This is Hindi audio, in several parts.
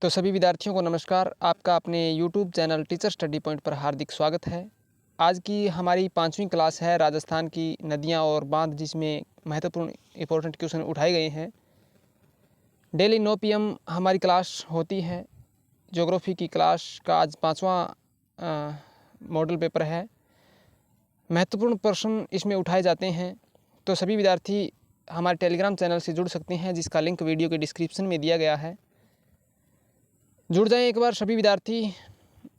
तो सभी विद्यार्थियों को नमस्कार। आपका अपने YouTube channel teacher study point पर हार्दिक स्वागत है। आज की हमारी 5वीं क्लास है राजस्थान की नदियां और बांध, जिसमें महत्वपूर्ण इंपॉर्टेंट क्वेश्चन उठाए गए हैं। डेली 9 PM हमारी क्लास होती है। ज्योग्राफी की क्लास का आज 5वां मॉडल पेपर है। महत्वपूर्ण प्रश्न इसमें उठाए जाते हैं। तो सभी विद्यार्थी हमारे टेलीग्राम चैनल से जुड़ सकते हैं, जिसका लिंक वीडियो के डिस्क्रिप्शन में दिया गया है। जुड़ जाएं एक बार सभी विद्यार्थी।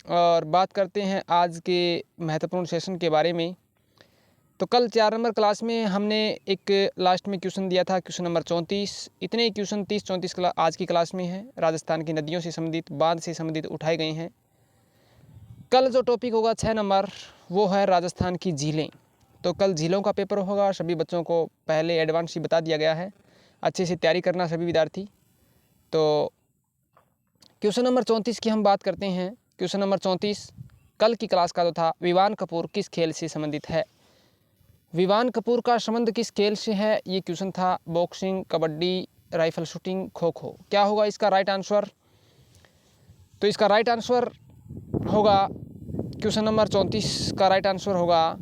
और बात करते हैं आज के महत्वपूर्ण सेशन के बारे में। तो कल 4 नंबर क्लास में हमने एक लास्ट में क्वेश्चन दिया था, क्वेश्चन नंबर 34। इतने ही क्वेश्चन 30-34 आज की क्लास में है। राजस्थान की नदियों से संबंधित, बांध से संबंधित उठाए गए हैं। कल जो टॉपिक होगा 6 नंबर, वो है राजस्थान की झीलें। तो कल झीलों का पेपर होगा। सभी बच्चों को पहले एडवांस ही बता दिया गया है, अच्छे से तैयारी करना सभी विद्यार्थी। तो क्वेश्चन नंबर 34 की हम बात करते हैं। क्वेश्चन नंबर 34 कल की क्लास का जो था, विवान कपूर किस खेल से संबंधित है। विवान कपूर का संबंध किस खेल से है, ये क्वेश्चन था। Boxing, kabaddi, rifle shooting, kho kho. क्या होगा इसका राइट आंसर? तो इसका राइट आंसर होगा, क्वेश्चन नंबर 34 का राइट आंसर होगा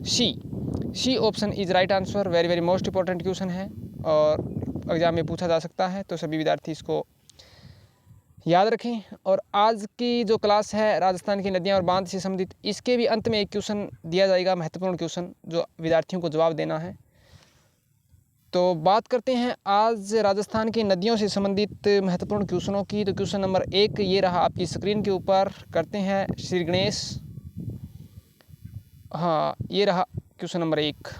C option is right answer. Very very most important question है और एग्जाम में पूछा जा सकता है। तो सभी विद्यार्थी इसको याद रखें। और आज की जो क्लास है राजस्थान की नदियां और बांध से संबंधित, इसके भी अंत में एक क्वेश्चन दिया जाएगा, महत्वपूर्ण क्वेश्चन, जो विद्यार्थियों को जवाब देना है। तो बात करते हैं आज राजस्थान की नदियों से संबंधित महत्वपूर्ण क्वेश्चनों की। तो क्वेश्चन नंबर 1 ये रहा आपकी स्क्रीन के ऊपर। करते हैं श्री गणेश। हाँ, ये रहा क्वेश्चन नंबर 1।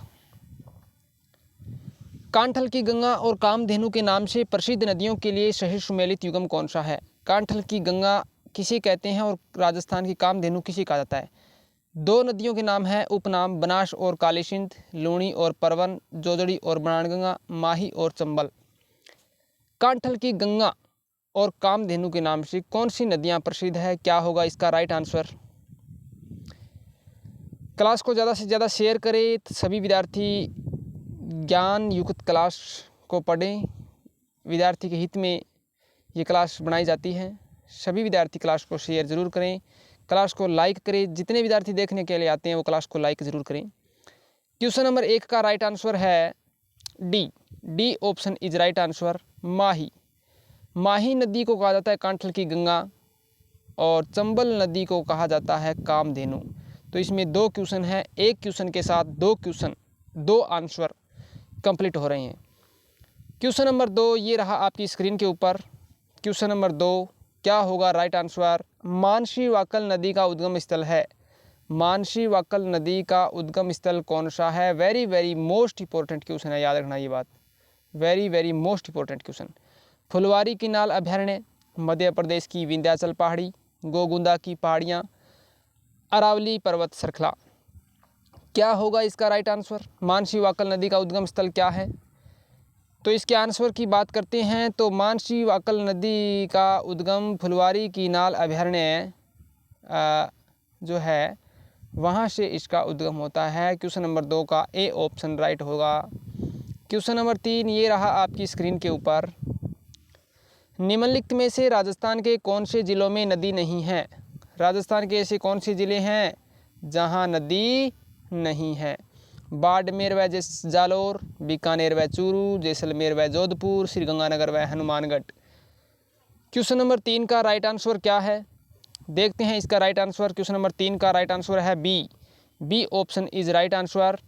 कांठल की गंगा और कामधेनु के नाम से प्रसिद्ध नदियों के लिए सही सुमेलित युगम कौन सा है। कांठल की गंगा किसे कहते हैं और राजस्थान की कामधेनु किसे कहा जाता है। दो नदियों के नाम हैं, उपनाम, बनास और काली सिंध, लूणी और परवन, जोजड़ी और बनाणगंगा, माही और चंबल। कांठल की गंगा और कामधेनु के नाम से कौन सी नदियां प्रसिद्ध है? क्या होगा इसका राइट आंसर? क्लास को ज़्यादा से ज़्यादा शेयर करें। सभी विद्यार्थी ज्ञान युक्त क्लास को पढ़ें। विद्यार्थी के हित में ये क्लास बनाई जाती है। सभी विद्यार्थी क्लास को शेयर ज़रूर करें, क्लास को लाइक करें। जितने विद्यार्थी देखने के लिए आते हैं वो क्लास को लाइक ज़रूर करें। क्वेश्चन नंबर 1 का राइट आंसर है D option is right answer, Mahi. Mahi नदी को कहा जाता है कांठल की गंगा और चंबल नदी को कहा जाता है कामधेनु। तो इसमें 2 क्वेश्चन हैं, एक क्वेश्चन के साथ 2 क्वेश्चन, 2 आंसर कंप्लीट हो रहे हैं। क्वेश्चन नंबर 2 ये रहा आपकी स्क्रीन के ऊपर। क्वेश्चन नंबर 2 क्या होगा राइट आंसर? मानसी वाकल नदी का उद्गम स्थल है। मानसी वाकल नदी का उद्गम स्थल कौन सा है? Very very most important question है, याद रखना ये बात। Very very most important question. Phulwari Kinal अभयारण्य, मध्य प्रदेश की विंध्याचल पहाड़ी, गोगुंदा की पहाड़ियाँ, अरावली पर्वत श्रृंखला। क्या होगा इसका राइट आंसर? मानसी वाकल नदी का उद्गम स्थल क्या है? तो इसके आंसर की बात करते हैं तो मानसी वाकल नदी का उद्गम फुलवारी किनाल अभयारण्य जो है वहाँ से इसका उद्गम होता है। क्वेश्चन नंबर 2 का ए ऑप्शन राइट होगा। क्वेश्चन नंबर 3 ये रहा आपकी स्क्रीन के ऊपर। निम्नलिखित में से राजस्थान के कौन से जिलों में नदी नहीं है? राजस्थान के ऐसे कौन से ज़िले हैं जहाँ नदी नहीं है? बाड़मेर व जालोर, बीकानेर व चूरू, जैसलमेर व जोधपुर, श्रीगंगानगर व हनुमानगढ़। क्वेश्चन नंबर 3 का राइट आंसर क्या है? देखते हैं इसका राइट आंसर। क्वेश्चन नंबर 3 का राइट आंसर है B option is right answer.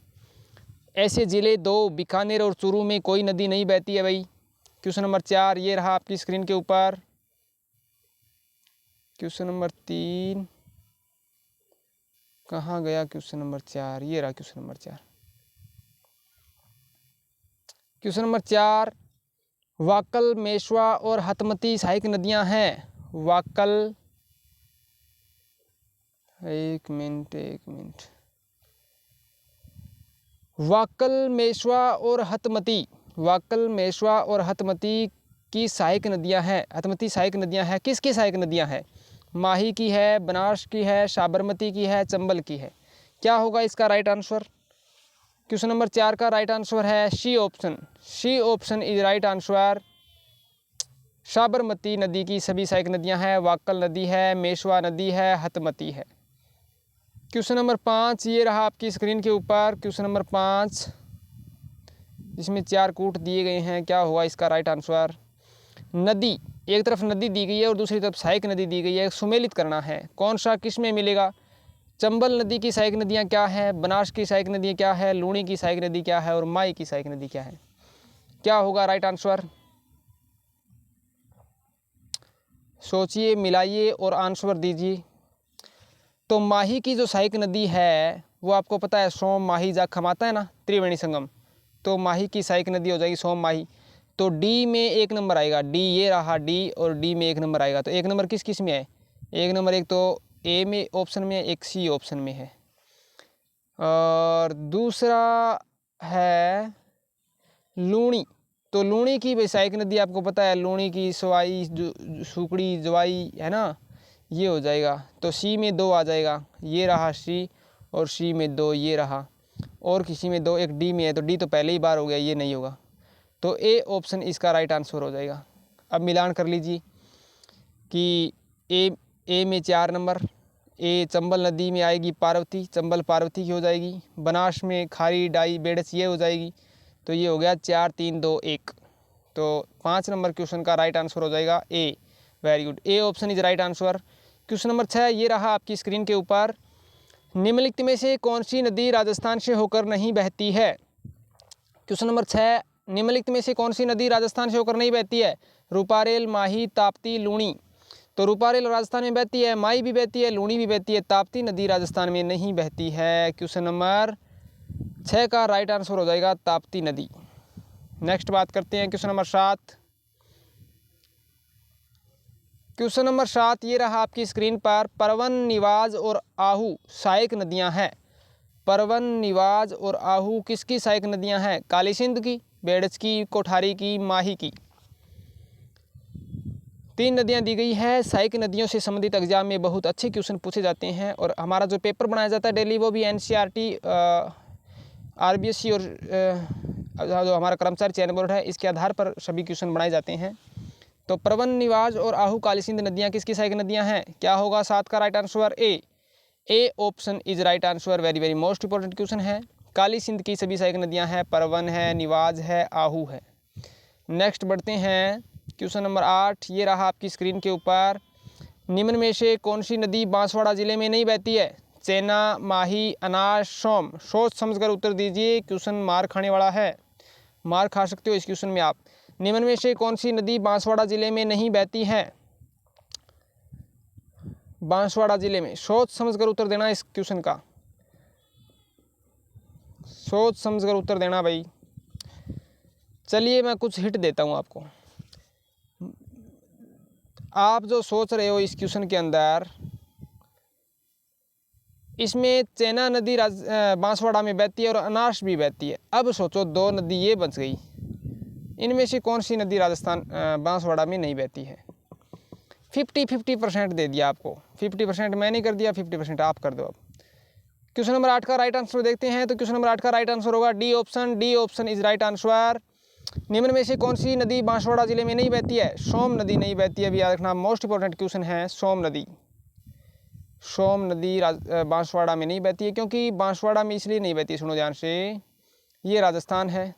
ऐसे ज़िले 2, बीकानेर और चूरू में कोई नदी नहीं बहती है भाई। क्वेश्चन नंबर 4 ये रहा आपकी स्क्रीन के ऊपर। क्वेश्चन नंबर 3 कहाँ गया? क्वेश्चन नंबर 4 ये रहा question number 4। Question number 4 Wakal, मेश्वा और हतमती सहायक नदियां हैं। वाकल, एक मिनट। वाकल, मेश्वा और हतमती, वाकल, मेश्वा और हतमती की सहायक नदियां हैं। हतमती सहायक नदियां हैं। किसकी सहायक नदियां हैं? माही की है, बनास की है, साबरमती की है, चंबल की है। क्या होगा इसका राइट आंसर? क्वेश्चन नंबर 4 का राइट आंसर है C option is right answer. Sabarmati नदी की सभी सहायक नदियां हैं, वाक्कल नदी है, मेशवा नदी है, हतमती है। क्वेश्चन नंबर 5 ये रहा आपकी स्क्रीन के ऊपर। क्वेश्चन नंबर 5 जिसमें 4 कूट दिए गए हैं, क्या होगा इसका राइट आंसर। नदी, एक तरफ नदी दी गई है और दूसरी तरफ सहायक नदी दी गई है, सुमेलित करना है कौन सा किस में मिलेगा। चंबल नदी की सहायक नदियाँ क्या है, बनास की सहायक नदी क्या है, लूणी की सहायक नदी क्या है और माई की सहायक नदी क्या है। क्या होगा राइट आंसर, सोचिए, मिलाइए और आंसर दीजिए। तो माही की जो सहायक नदी है वो आपको पता है सोम माही जा खमाता है ना, त्रिवेणी संगम, तो माही की सहायक नदी हो जाएगी सोम माही। तो डी में 1 नंबर आएगा, डी ये रहा डी, और डी में 1 नंबर आएगा। तो 1 नंबर किस किस में है, 1 नंबर एक तो ए में ऑप्शन में है, एक सी ऑप्शन में है, और दूसरा है लूणी। तो लूणी की भी सहायक नदी आपको पता है, लूणी की सवाई सुकड़ी जवाई है ना, ये हो जाएगा। तो सी में 2 आ जाएगा, ये रहा सी, और सी में 2 ये रहा, और किसी में 2, एक डी में है, तो डी तो पहले ही बार हो गया, ये नहीं होगा। तो ए ऑप्शन इसका राइट आंसर हो जाएगा। अब मिलान कर लीजिए कि ए में 4 नंबर, ए चंबल नदी में आएगी पार्वती, चंबल पार्वती की हो जाएगी, बनास में खारी डाई बेड़स ये हो जाएगी। तो ये हो गया 4 3 2 1। तो 5 नंबर क्वेश्चन का राइट आंसर हो जाएगा A. Very good, A option is right answer. Question number 6 ये रहा आपकी स्क्रीन के ऊपर। निम्नलिखित में से कौन सी नदी राजस्थान से होकर नहीं बहती है। क्वेश्चन नंबर 6, निम्नलिखित में से कौन सी नदी राजस्थान से होकर नहीं बहती है। रूपारेल, माही, ताप्ती, लूणी। तो रूपारेल राजस्थान में बहती है, माही भी बहती है, लूणी भी बहती है, ताप्ती नदी राजस्थान में नहीं बहती है। क्वेश्चन नंबर 6 का राइट आंसर हो जाएगा ताप्ती नदी। नेक्स्ट बात करते हैं क्वेश्चन नंबर 7। क्वेश्चन नंबर 7 ये रहा आपकी स्क्रीन पर। परवन, निवाज और आहू सहायक नदियां हैं। परवन, निवाज और आहू किसकी सहायक नदियां हैं। काली सिंध की, बेड़च की, कोठारी की, माही की। 3 नदियां दी गई है। सहायक नदियों से संबंधित एग्जाम में बहुत अच्छे क्वेश्चन पूछे जाते हैं, और हमारा जो पेपर बनाया जाता है डेली वो भी NCERT, RBSC और जो हमारा कर्मचारी चयन बोर्ड है इसके आधार पर सभी क्वेश्चन बनाए जाते हैं। तो परवन, निवाज और आहू काली सिंध नदियाँ किसकी सहायक नदियाँ हैं। क्या होगा 7 का right answer, A option is right answer. Very very most important question है। काली सिंध की सभी सहायक नदियाँ हैं, परवन है, निवाज है, आहू है। नेक्स्ट बढ़ते हैं क्वेश्चन नंबर 8 ये रहा आपकी स्क्रीन के ऊपर। निम्न में से कौन सी नदी बांसवाड़ा जिले में नहीं बहती है। चेना, माही, अनाज, सोम। सोच समझकर उत्तर दीजिए, क्वेश्चन मार खाने वाला है, मार खा सकते हो इस क्वेश्चन में आप। निम्न में से कौन सी नदी बांसवाड़ा जिले में नहीं बहती है। बांसवाड़ा जिले में, सोच समझकर उत्तर देना इस क्वेश्चन का, सोच समझकर उत्तर देना भाई। चलिए मैं कुछ हिंट देता हूं आपको। आप जो सोच रहे हो इस क्वेश्चन के अंदर, इसमें चेना नदी बांसवाड़ा में बहती है और अनास भी बहती है। अब सोचो 2 नदी ये बच गई, इनमें से कौन सी नदी राजस्थान बांसवाड़ा में नहीं बहती है। 50-50% दे दिया आपको, 50% मैंने कर दिया, 50% आप कर दो। अब क्वेश्चन नंबर 8 का राइट आंसर देखते हैं। तो क्वेश्चन नंबर 8 का राइट आंसर होगा D option, D option is right answer. निम्न में से कौन सी नदी बांसवाड़ा जिले में नहीं बहती है। सोम नदी नहीं बहती है, अभी याद रखना, मोस्ट इंपॉर्टेंट क्वेश्चन है। सोम नदी, सोम नदी बांसवाड़ा में नहीं बहती है, क्योंकि बांसवाड़ा में इसलिए नहीं बहती, सुनो ध्यान से, ये राजस्थान है,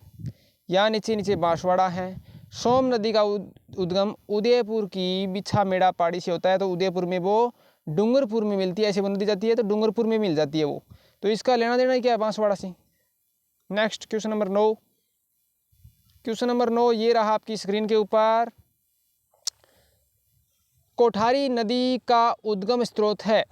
यहाँ नीचे नीचे बांसवाड़ा है। सोम नदी का उद्गम उदयपुर की बिछा मेड़ा पहाड़ी से होता है, तो उदयपुर में वो डूंगरपुर में मिलती है, ऐसे वो नदी जाती है तो डूंगरपुर में मिल जाती है वो, तो इसका लेना देना क्या है बांसवाड़ा से। Next question number 9। Question number 9 ये रहा आपकी स्क्रीन के ऊपर। कोठारी नदी का उद्गम स्रोत है।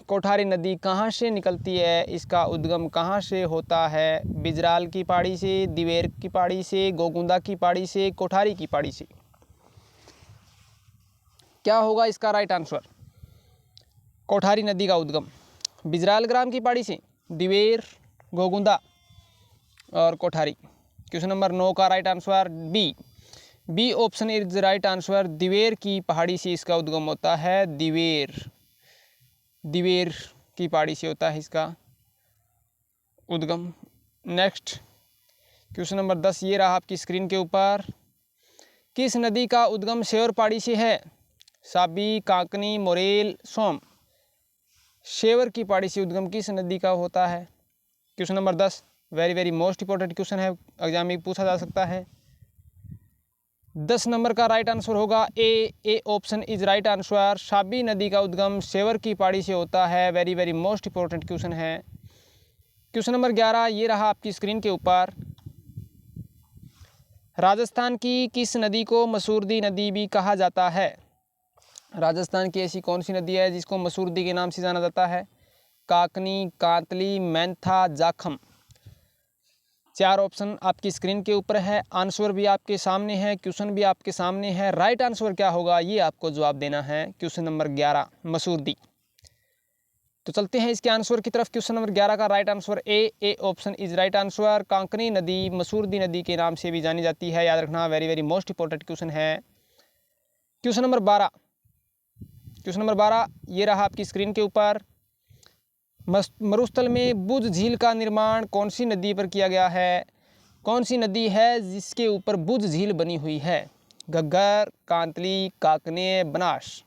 कोठारी नदी कहाँ से निकलती है, इसका उद्गम कहाँ से होता है। बिजराल की पहाड़ी से, दिवेर की पहाड़ी से, गोगुंदा की पहाड़ी से, कोठारी की पहाड़ी से। क्या होगा इसका राइट आंसर। कोठारी नदी का उद्गम बिजराल ग्राम की पहाड़ी से, दिवेर, गोगुंदा और कोठारी। क्वेश्चन नंबर 9 का right answer B option is right answer. Diwer की पहाड़ी से इसका उद्गम होता है, दिवेर की पहाड़ी से होता है इसका उद्गम। नेक्स्ट क्वेश्चन नंबर 10 ये रहा आपकी स्क्रीन के ऊपर। किस नदी का उद्गम शेवर पहाड़ी से है? साबी, कांकनी, मोरेल, सोम। शेवर की पहाड़ी से उद्गम किस नदी का होता है? Question number 10 very very most important question है, एग्जाम में पूछा जा सकता है। 10 नंबर का राइट आंसर होगा ए option is right answer. Sabi नदी का उद्गम शेवर की पहाड़ी से होता है। Very very most important question है। क्वेश्चन नंबर 11 ये रहा आपकी स्क्रीन के ऊपर। राजस्थान की किस नदी को मसूरदी नदी भी कहा जाता है? राजस्थान की ऐसी कौन सी नदी है जिसको मसूरदी के नाम से जाना जाता है? काकनी, कांतली, मैंथा, जाखम। 4 ऑप्शन आपकी स्क्रीन के ऊपर है, आंसर भी आपके सामने है, क्वेश्चन भी आपके सामने है। राइट आंसर क्या होगा ये आपको जवाब देना है। Question number 11 मसूरदी। तो चलते हैं इसके आंसर की तरफ। क्वेश्चन नंबर 11 का right answer A option is right answer. Kankni नदी मसूरदी नदी के नाम से भी जानी जाती है, याद रखना, very very most important question है। क्वेश्चन नंबर 12 ये रहा आपकी स्क्रीन के ऊपर। मरुस्थल में बुझ झील का निर्माण कौन सी नदी पर किया गया है? कौन सी नदी है जिसके ऊपर बुझ झील बनी हुई है? घग्गर, कांतली, काकने, बनास।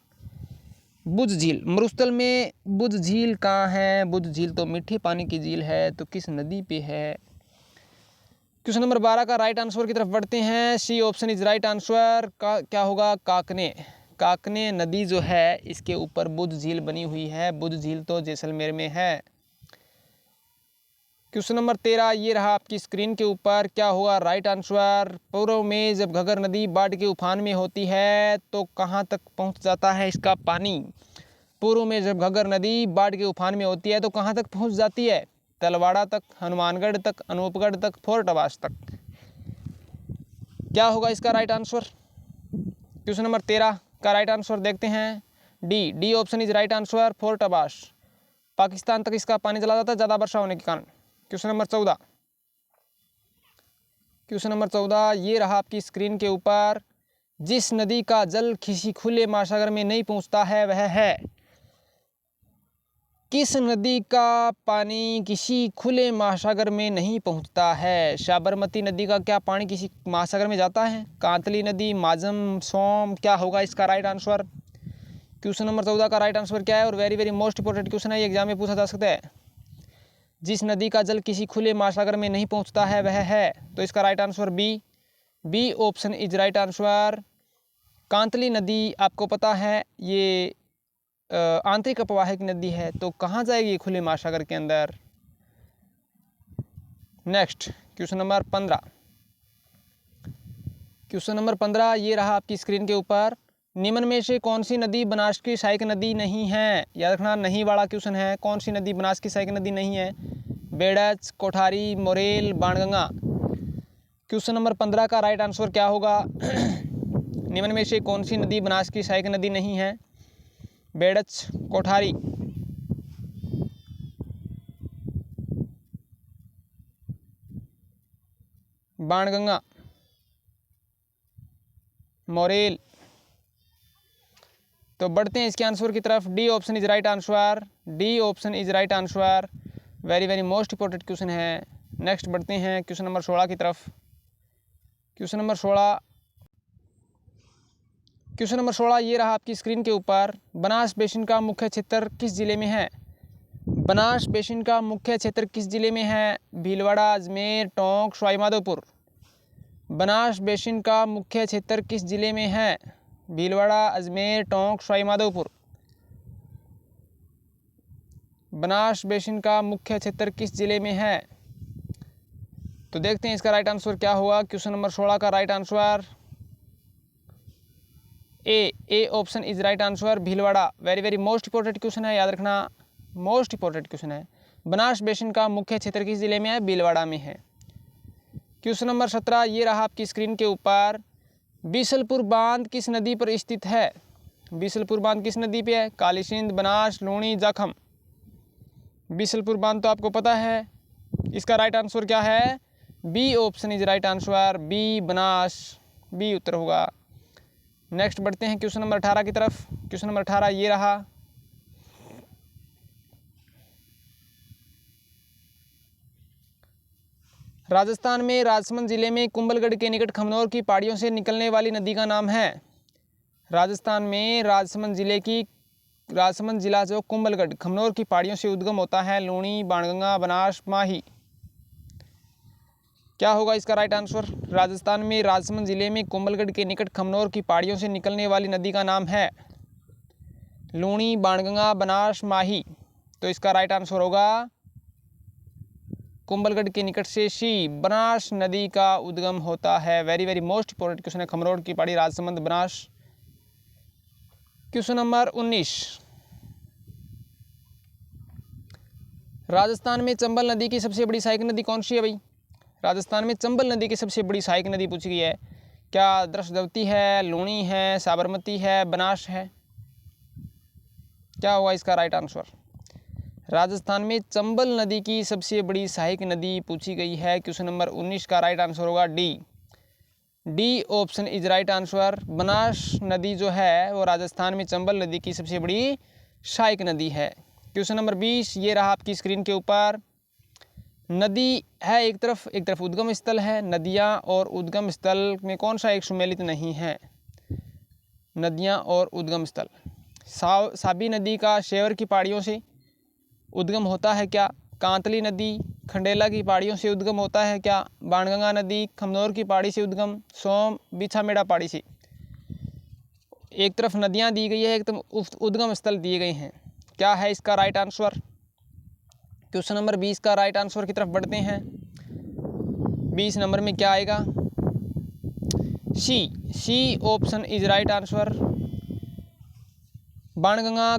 बुझ झील, मरुस्थल में बुझ झील कहाँ है? बुझ झील तो मीठे पानी की झील है, तो किस नदी पे है? क्वेश्चन नंबर 12 का राइट आंसर की तरफ बढ़ते हैं। C option is right answer. का क्या होगा? काकने। काकने नदी जो है इसके ऊपर बुझ झील बनी हुई है। बुझ झील तो जैसलमेर में है। क्वेश्चन नंबर 13 ये रहा आपकी स्क्रीन के ऊपर। क्या होगा राइट आंसर? पूर्व में जब घग्गर नदी बाढ़ के उफान में होती है तो कहाँ तक पहुँच जाता है इसका पानी? पूर्व में जब घग्गर नदी बाढ़ के उफान में होती है तो कहाँ तक पहुँच जाती है? तलवाड़ा तक, हनुमानगढ़ तक, अनूपगढ़ तक, फोर्ट आवास तक। क्या होगा इसका राइट आंसर? क्वेश्चन नंबर 13 का राइट आंसर देखते हैं। D option is right answer, fort आवास। पाकिस्तान तक इसका पानी चला जाता है ज़्यादा वर्षा होने के कारण। क्वेश्चन नंबर 14 ये रहा आपकी स्क्रीन के ऊपर। जिस नदी का जल किसी खुले महासागर में नहीं पहुंचता है वह है? किस नदी का पानी किसी खुले महासागर में नहीं पहुंचता है? साबरमती नदी का क्या पानी किसी महासागर में जाता है? कांतली नदी, माजम, सोम। क्या होगा इसका राइट आंसर? क्वेश्चन नंबर 14 का राइट आंसर क्या है? और very very most important question है, ये एग्जाम में पूछा जा सकता है। जिस नदी का जल किसी खुले महासागर में नहीं पहुंचता है वह है, तो इसका right answer B option is right answer. Kantli नदी आपको पता है ये आंतरिक अपवाहिक नदी है, तो कहाँ जाएगी खुले महासागर के अंदर? नेक्स्ट क्वेश्चन नंबर 15 ये रहा आपकी स्क्रीन के ऊपर। निम्न में से कौन सी नदी बनास की सहायक नदी नहीं है? याद रखना, नहीं वाला क्वेश्चन है। कौन सी नदी बनास की सहायक नदी नहीं है? Berach, Kothari, Morel, Banganga. Question number 15 का राइट आंसर क्या होगा? निम्न में से कौन सी नदी बनास की सहायक नदी नहीं है? बेड़च, कोठारी, बाणगंगा, मोरेल। तो बढ़ते हैं इसके आंसर की तरफ। D option is right answer. Very very most important question है। नेक्स्ट बढ़ते हैं क्वेश्चन नंबर 16 की तरफ। क्वेश्चन नंबर 16 ये रहा आपकी स्क्रीन के ऊपर। बनास बेसिन का मुख्य क्षेत्र किस जिले में है? बनास बेसिन का मुख्य क्षेत्र किस जिले में है? भीलवाड़ा, अजमेर, टोंक, सवाई माधोपुर। बनास बेसिन का मुख्य क्षेत्र किस जिले में है? भीलवाड़ा, अजमेर, टोंक, सवाई माधोपुर। बनास बेसिन का मुख्य क्षेत्र किस जिले में है? तो देखते हैं इसका राइट आंसर क्या होगा। क्वेश्चन नंबर 16 का right answer A option is right answer, Bhilwara. Very very most important question है, याद रखना, मोस्ट इंपॉर्टेंट क्वेश्चन है। बनास बेसिन का मुख्य क्षेत्र किस जिले में है? भीलवाड़ा में है। क्वेश्चन नंबर 17 ये रहा आपकी स्क्रीन के ऊपर। बीसलपुर बांध किस नदी पर स्थित है? बीसलपुर बांध किस नदी पे है? काली सिंध, बनास, लूणी, जाखम। बीसलपुर बांध तो आपको पता है। इसका राइट आंसर क्या है? B option is right answer, B Banas, B उत्तर होगा। नेक्स्ट बढ़ते हैं क्वेश्चन नंबर 18 की तरफ। क्वेश्चन नंबर 18 ये रहा। राजस्थान में राजसमंद जिले में कुंभलगढ़ के निकट खमनोर की पहाड़ियों से निकलने वाली नदी का नाम है। राजस्थान में राजसमंद जिला जो कुंभलगढ़ खमनोर की पहाड़ियों से उद्गम होता है। लूणी, बाणगंगा, बनास, माही। क्या होगा इसका राइट आंसर? राजस्थान में राजसमंद जिले में कुंभलगढ़ के निकट खमनोर की पहाड़ियों से निकलने वाली नदी का नाम है लूणी, बाणगंगा, बनास, माही। तो इसका राइट आंसर होगा कुंभलगढ़ के निकट से सी, बनास नदी का उद्गम होता है। Very very most important question है। खमनोर की पहाड़ी, राजसमंद, बनास। Question number 19। राजस्थान में चंबल नदी की सबसे बड़ी सहायक नदी कौन सी है भाई? राजस्थान में चंबल नदी की सबसे बड़ी सहायक नदी पूछी गई है। क्या दृशद्रवती है, लूणी है, साबरमती है, बनास है? क्या होगा इसका राइट आंसर? राजस्थान में चंबल नदी की सबसे बड़ी सहायक नदी पूछी गई है। क्वेश्चन नंबर 19 का राइट आंसर होगा D option is right answer. Banas नदी जो है वो राजस्थान में चंबल नदी की सबसे बड़ी सहायक नदी है। क्वेश्चन नंबर 20 ये रहा आपकी स्क्रीन के ऊपर। नदी है एक तरफ उद्गम स्थल है। नदियाँ और उद्गम स्थल में कौन सा एक सुमेलित नहीं है? नदियाँ और उद्गम स्थल। साबी नदी का शेवर की पहाड़ियों से उद्गम होता है क्या? कांतली नदी खंडेला की पहाड़ियों से उद्गम होता है क्या? बाणगंगा नदी खमनोर की पहाड़ी से उद्गम, सोम बिछामेड़ा पहाड़ी से। एक तरफ नदियाँ दी गई है, एक तरफ उद्गम स्थल दिए गए हैं। क्या है इसका राइट आंसर? क्वेश्चन नंबर 20 का राइट आंसर की तरफ बढ़ते हैं। 20 नंबर में क्या आएगा? C option is right answer. Banganga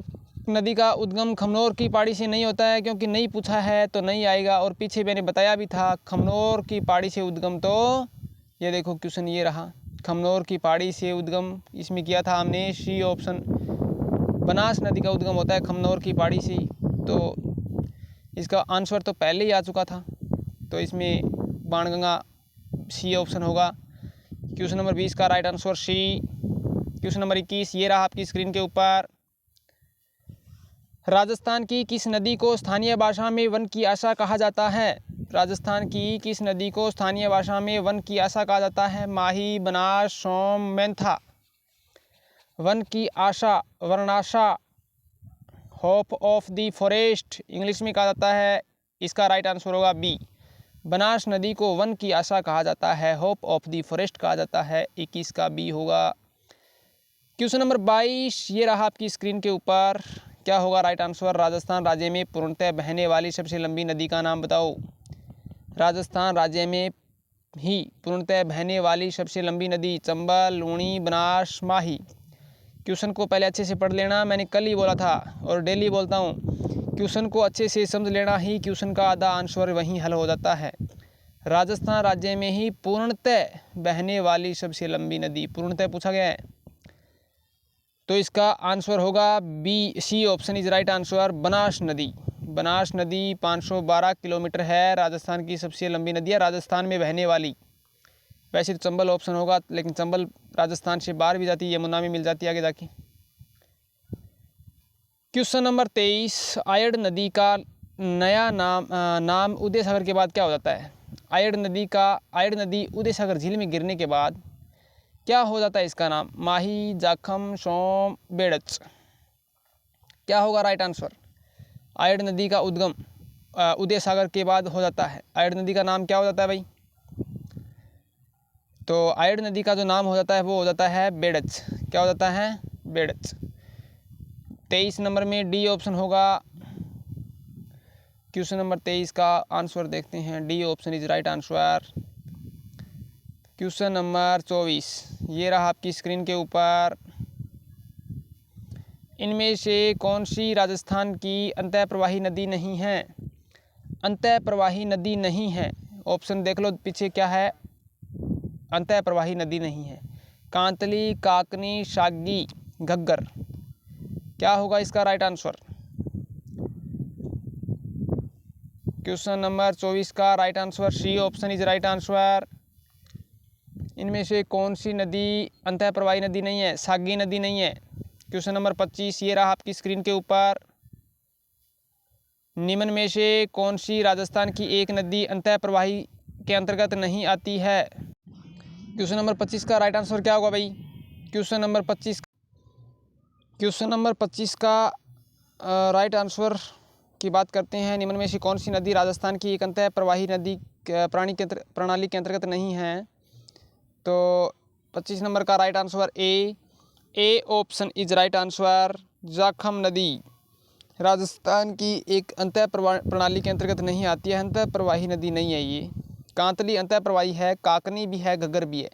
नदी का उद्गम खमनोर की पहाड़ी से नहीं होता है, क्योंकि नहीं पूछा है तो नहीं आएगा। और पीछे मैंने बताया भी था खमनोर की पहाड़ी से उद्गम, तो ये देखो क्वेश्चन ये रहा, खमनोर की पहाड़ी से उद्गम इसमें किया था हमने, सी ऑप्शन। बनास नदी का उद्गम होता है खमनोर की पहाड़ी से, तो इसका आंसर तो पहले ही आ चुका था, तो इसमें बाणगंगा सी ऑप्शन होगा। क्वेश्चन नंबर 20 का right answer C. Question number 21 ये रहा आपकी स्क्रीन के ऊपर। राजस्थान की किस नदी को स्थानीय भाषा में वन की आशा कहा जाता है? राजस्थान की किस नदी को स्थानीय भाषा में वन की आशा कहा जाता है? माही, बनास, सोम, मेंथा। वन की आशा, Varnasha, hope of the forest English में कहा जाता है। इसका राइट आंसर होगा बी। बनास नदी को वन की आशा कहा जाता है, होप ऑफ द फॉरेस्ट कहा जाता है। 21 का बी होगा। क्वेश्चन नंबर 22 ये रहा आपकी स्क्रीन के ऊपर। क्या होगा राइट आंसर? राजस्थान राज्य में पूर्णतः बहने वाली सबसे लंबी नदी का नाम बताओ। राजस्थान राज्य में ही पूर्णतः बहने वाली सबसे लंबी नदी चंबल, लूणी, बनास, माही। क्वेश्चन को पहले अच्छे से पढ़ लेना, मैंने कल ही बोला था और डेली बोलता हूँ, क्वेश्चन को अच्छे से समझ लेना ही क्वेश्चन का आधा आंसर वहीं हल हो जाता है। राजस्थान राज्य में ही पूर्णतः बहने वाली सबसे लंबी नदी, पूर्णतः पूछा गया है, तो इसका आंसर होगा B, C option is right answer. Banas नदी। बनास नदी 512 किलोमीटर है, राजस्थान की सबसे लंबी नदी है, राजस्थान में बहने वाली। वैसे तो चंबल ऑप्शन होगा, लेकिन चंबल राजस्थान से बाहर भी जाती है, यमुना में मिल जाती है आगे जाके। क्वेश्चन नंबर 23 आयड़ नदी का नया नाम उदय सागर के बाद क्या हो जाता है? आयड़ नदी उदय सागर झील में गिरने के बाद क्या हो जाता है इसका नाम? माही, जाखम, सोम, बेड़च। क्या होगा राइट आंसर? आयड़ नदी का उद्गम उदय सागर के बाद हो जाता है। आयड़ नदी का नाम क्या हो जाता है भाई? तो आयड़ नदी का जो नाम हो जाता है वो हो जाता है बेड़च। क्या हो जाता है? बेड़च। 23 नंबर में डी ऑप्शन होगा। क्वेश्चन नंबर 23 का आंसर देखते हैं, D option is right answer. Question number 24 ये रहा आपकी स्क्रीन के ऊपर। इनमें से कौन सी राजस्थान की अंतःप्रवाही नदी नहीं है? अंतःप्रवाही नदी नहीं है, ऑप्शन देख लो पीछे क्या है, अंतःप्रवाही नदी नहीं है। कांतली, काकनी, सागी, घग्गर। क्या होगा इसका राइट आंसर? क्वेश्चन नंबर 24 का right answer C option is right answer. इनमें से कौन सी नदी अंतःप्रवाही नदी नहीं है? सागी नदी नहीं है। क्वेश्चन नंबर 25 ये रहा आपकी स्क्रीन के ऊपर। निम्न में से कौन सी राजस्थान की एक नदी अंतःप्रवाही के अंतर्गत नहीं आती है। क्वेश्चन नंबर 25 का राइट आंसर क्या होगा भाई? क्वेश्चन नंबर 25 का राइट आंसर की बात करते हैं। निम्न में से कौन सी नदी राजस्थान की एक अंतः प्रवाही नदी प्रणाली के अंतर्गत नहीं है? तो 25 नंबर का right answer A option is right answer. Jakham नदी राजस्थान की एक अंतः प्रणाली के अंतर्गत नहीं आती है। अंतः प्रवाही नदी नहीं है ये। कांतली अंतः प्रवाही है, काकनी भी है, घग्गर भी है।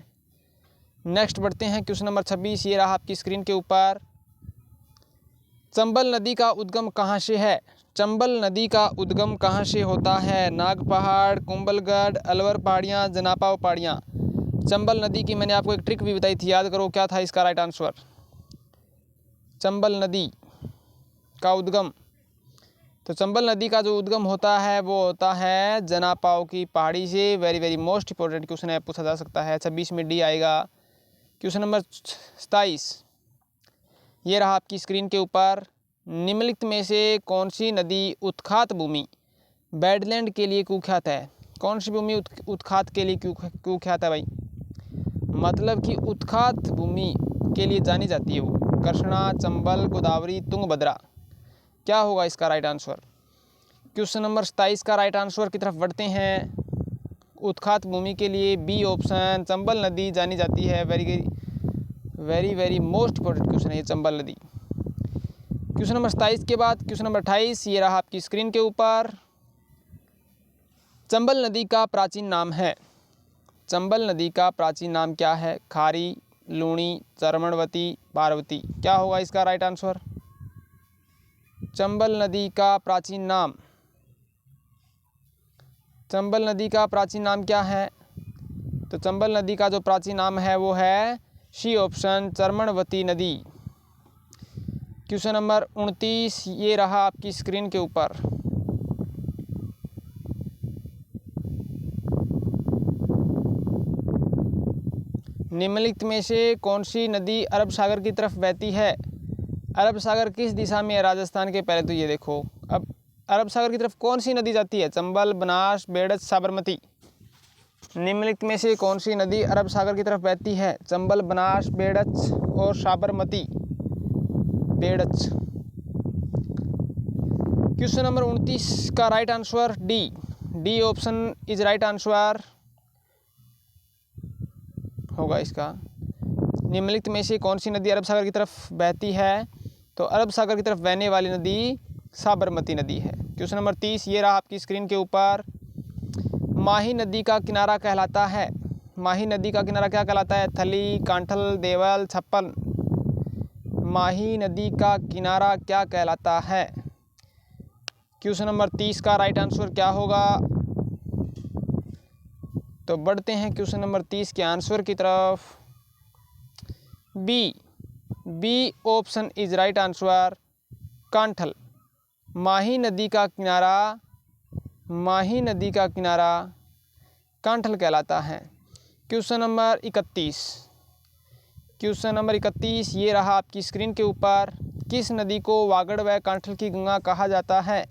नेक्स्ट बढ़ते हैं क्वेश्चन नंबर 26। ये रहा आपकी स्क्रीन के ऊपर। चंबल नदी का उद्गम कहाँ से है? चंबल नदी का उद्गम कहाँ से होता है? नाग पहाड़, कुंभलगढ़, अलवर पहाड़ियाँ, जनापाव पहाड़ियाँ। चंबल नदी की मैंने आपको एक ट्रिक भी बताई थी, याद करो क्या था इसका राइट आंसर? चंबल नदी का उद्गम, तो चंबल नदी का जो उद्गम होता है वो होता है जनापाव की पहाड़ी से। वेरी मोस्ट इंपॉर्टेंट क्वेश्चन है, पूछा जा सकता है। 26 में डी आएगा। Question number 27। ये रहा आपकी स्क्रीन के ऊपर। निम्नलिखित में से कौन सी नदी उत्खात भूमि बैडलैंड के लिए कुख्यात है? कौन सी भूमि उत्खात के लिए कुख्यात है भाई? मतलब कि उत्खात भूमि के लिए जानी जाती है वो। कृष्णा, चंबल, गोदावरी, तुंगभद्रा। क्या होगा इसका राइट आंसर? क्वेश्चन नंबर 27 का राइट आंसर की तरफ बढ़ते हैं। उत्खात भूमि के लिए बी ऑप्शन चंबल नदी जानी जाती है। वेरी मोस्ट इंपॉर्टेंट क्वेश्चन है ये चंबल नदी। क्वेश्चन नंबर 27 के बाद क्वेश्चन नंबर 28 ये रहा आपकी स्क्रीन के ऊपर। चंबल नदी का प्राचीन नाम है। चंबल नदी का प्राचीन नाम क्या है? खारी, लूणी, चर्मणवती, पार्वती। क्या होगा इसका राइट आंसर? चंबल नदी का प्राचीन नाम, चंबल नदी का प्राचीन नाम क्या है? तो चंबल नदी का जो प्राचीन नाम है वो है सी ऑप्शन चर्मणवती नदी। क्वेश्चन नंबर 29 ये रहा आपकी स्क्रीन के ऊपर। निम्नलिखित में से कौन सी नदी अरब सागर की तरफ बहती है? अरब सागर किस दिशा में है राजस्थान के? पहले तो ये देखो, अब अरब सागर की तरफ कौन सी नदी जाती है? चंबल, बनास, बेड़च, साबरमती। निम्नलिखित में से कौन सी नदी अरब सागर की तरफ बहती है? चंबल, बनास, बेड़च और साबरमती। बेड़च। क्वेश्चन नंबर 29 का right answer D option is right answer होगा इसका। निम्नलिखित में से कौन सी नदी अरब सागर की तरफ बहती है? तो अरब सागर की तरफ बहने वाली नदी साबरमती नदी है। क्वेश्चन नंबर 30 ये रहा आपकी स्क्रीन के ऊपर। माही नदी का किनारा कहलाता है। माही नदी का किनारा क्या कहलाता है? थली, कांठल, देवल, छप्पन। माही नदी का किनारा क्या कहलाता है? क्वेश्चन नंबर 30 का राइट आंसर क्या होगा? तो बढ़ते हैं क्वेश्चन नंबर 30 के आंसर की तरफ। B option is right answer Kanthal. Mahi नदी का किनारा कांठल कहलाता है। क्वेश्चन नंबर 31 ये रहा आपकी स्क्रीन के ऊपर। किस नदी को वागड़ व कांठल की गंगा कहा जाता है?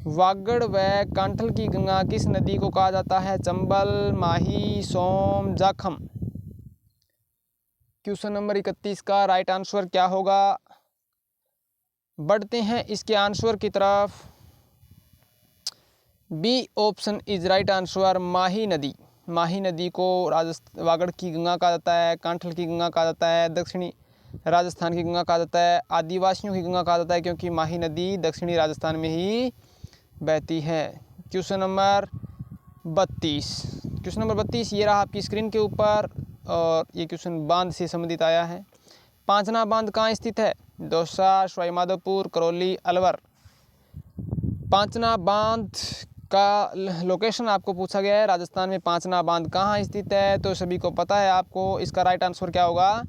वागड़ व कांठल की गंगा किस नदी को कहा जाता है? चंबल, माही, सोम, जाखम। क्वेश्चन नंबर 31 का राइट आंसर क्या होगा? बढ़ते हैं इसके आंसर की तरफ। B option is right answer Mahi नदी। माही नदी को वागड़ की गंगा कहा जाता है, कांठल की गंगा कहा जाता है, दक्षिणी राजस्थान की गंगा कहा जाता है, आदिवासियों की गंगा कहा जाता है, क्योंकि माही नदी दक्षिणी राजस्थान में ही बहती है। क्वेश्चन नंबर 32 ये रहा आपकी स्क्रीन के ऊपर और ये क्वेश्चन बांध से संबंधित आया है। पांचना बांध कहाँ स्थित है? दौसा, सवाईमाधोपुर, करौली, अलवर। पांचना बांध का लोकेशन आपको पूछा गया है। राजस्थान में पांचना बांध कहाँ स्थित है? तो सभी को पता है आपको। इसका राइट आंसर क्या होगा?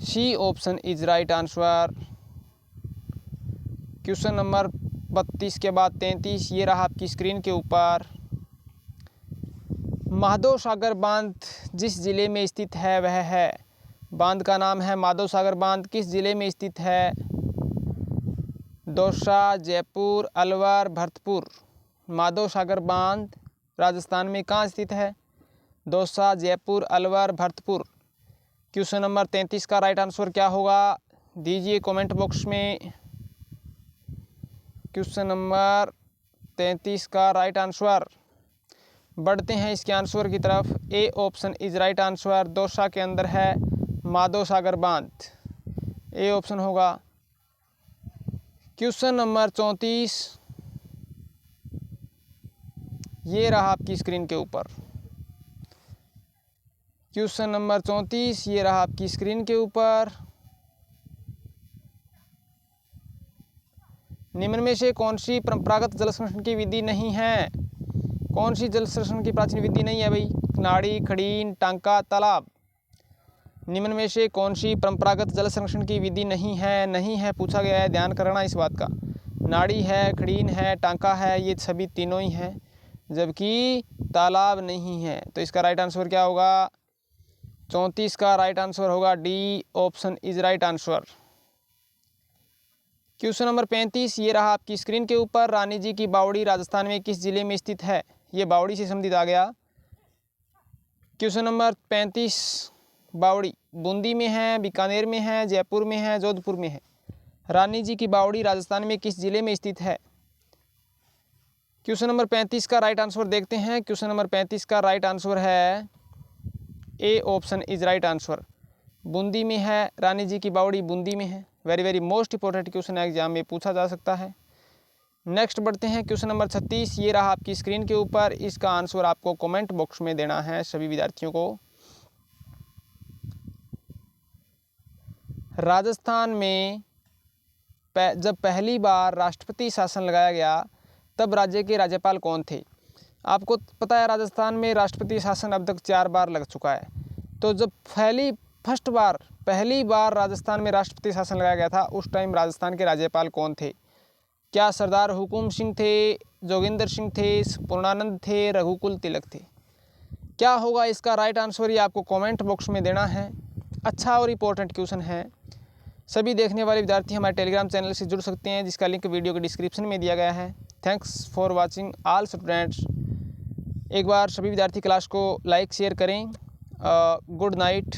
C option is right answer. Question number 32 के बाद 33 ये रहा आपकी स्क्रीन के ऊपर। माधव सागर बांध जिस जिले में स्थित है वह है। बांध का नाम है माधव सागर बांध। किस जिले में स्थित है? दौसा, जयपुर, अलवर, भरतपुर। माधव सागर बांध राजस्थान में कहाँ स्थित है? दौसा, जयपुर, अलवर, भरतपुर। क्वेश्चन नंबर 33 का राइट आंसर क्या होगा? दीजिए कमेंट बॉक्स में। क्वेश्चन नंबर 33 का राइट आंसर। बढ़ते हैं इसके आंसर की तरफ। ए option is right answer. Dausa के अंदर है माधव सागर बांध, ए ऑप्शन होगा। क्वेश्चन नंबर 34 ये रहा आपकी स्क्रीन के ऊपर। क्वेश्चन नंबर 34 ये रहा आपकी स्क्रीन के ऊपर। निम्न में से कौन सी परंपरागत जल संरक्षण की विधि नहीं है? कौन सी जल संरक्षण की प्राचीन विधि नहीं है भाई? नाड़ी, खड़ीन, टांका, तालाब। निम्न में से कौन सी परंपरागत जल संरक्षण की विधि नहीं है? नहीं है पूछा गया है, ध्यान करना इस बात का। नाड़ी है, खड़ीन है, टांका है, ये सभी तीनों ही हैं, जबकि तालाब नहीं है। तो इसका राइट आंसर क्या होगा? 34 का राइट आंसर होगा D option is right answer. Question number 35 ये रहा आपकी स्क्रीन के ऊपर। रानी जी की बावड़ी राजस्थान में किस जिले में स्थित है? ये बावड़ी से संबंधित आ गया। क्वेश्चन नंबर 35 बावड़ी बूंदी में है, बीकानेर में है, जयपुर में है, जोधपुर में है। रानी जी की बावड़ी राजस्थान में किस जिले में स्थित है? क्वेश्चन नंबर 35 का राइट आंसर देखते हैं। क्वेश्चन नंबर 35 का राइट आंसर है ए option is right answer. Bundi में है, रानी जी की बावड़ी बूंदी में है। Very most important question exam में पूछा जा सकता है। नेक्स्ट बढ़ते हैं। क्वेश्चन नंबर 36 ये रहा आपकी स्क्रीन के ऊपर। इसका आंसर आपको कमेंट बॉक्स में देना है सभी विद्यार्थियों को। राजस्थान में जब पहली बार राष्ट्रपति शासन लगाया गया तब राज्य के राज्यपाल कौन थे? आपको पता है राजस्थान में राष्ट्रपति शासन अब तक 4 बार लग चुका है। तो जब पहली बार राजस्थान में राष्ट्रपति शासन लगाया गया था उस टाइम राजस्थान के राज्यपाल कौन थे? क्या सरदार हुकुम सिंह थे, जोगिंदर सिंह थे, पूर्णानंद थे, रघुकुल तिलक थे? क्या होगा इसका राइट आंसर? ये आपको कमेंट बॉक्स में देना है। अच्छा और इम्पोर्टेंट क्वेश्चन है। सभी देखने वाले विद्यार्थी हमारे टेलीग्राम चैनल से जुड़ सकते हैं, जिसका लिंक वीडियो के डिस्क्रिप्शन में दिया गया है। Thanks for watching all students. एक बार सभी विद्यार्थी क्लास को लाइक शेयर करें। Good night.